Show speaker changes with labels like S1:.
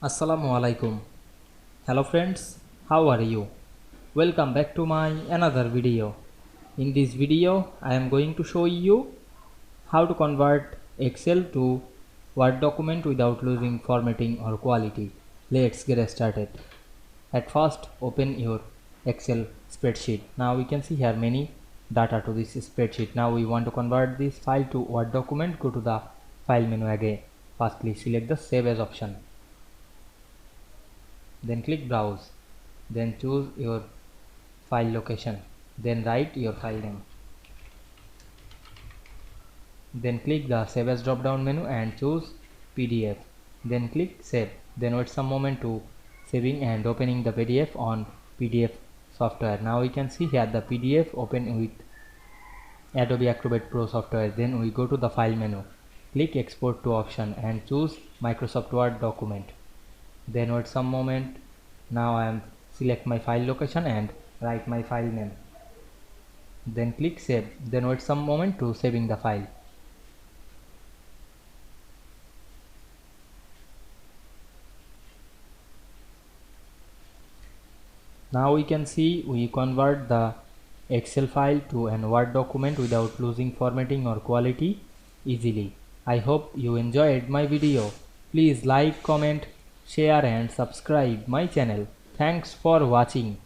S1: Assalamu Walaikum. Hello friends, how are you? Welcome back to my another video. In this video, I am going to show you how to convert Excel to Word document without losing formatting or quality. Let's get started. At first, open your Excel spreadsheet. Now we can see here many data to this spreadsheet. Now we want to convert this file to Word document. Go to the file menu again. Firstly, select the save as option. Then click browse, then choose your file location, then write your file name, then click the save as drop down menu and choose PDF, then click save, then wait some moment to saving and opening the PDF on PDF software. Now we can see here the PDF open with Adobe Acrobat Pro software. Then we go to the file menu, click export to option and choose Microsoft Word document. Then wait some moment. Now I am select my file location and write my file name, then click save, then wait some moment to saving the file. Now we can see we convert the Excel file to an Word document without losing formatting or quality easily. I hope you enjoyed my video. Please like, comment, share and subscribe my channel. Thanks for watching.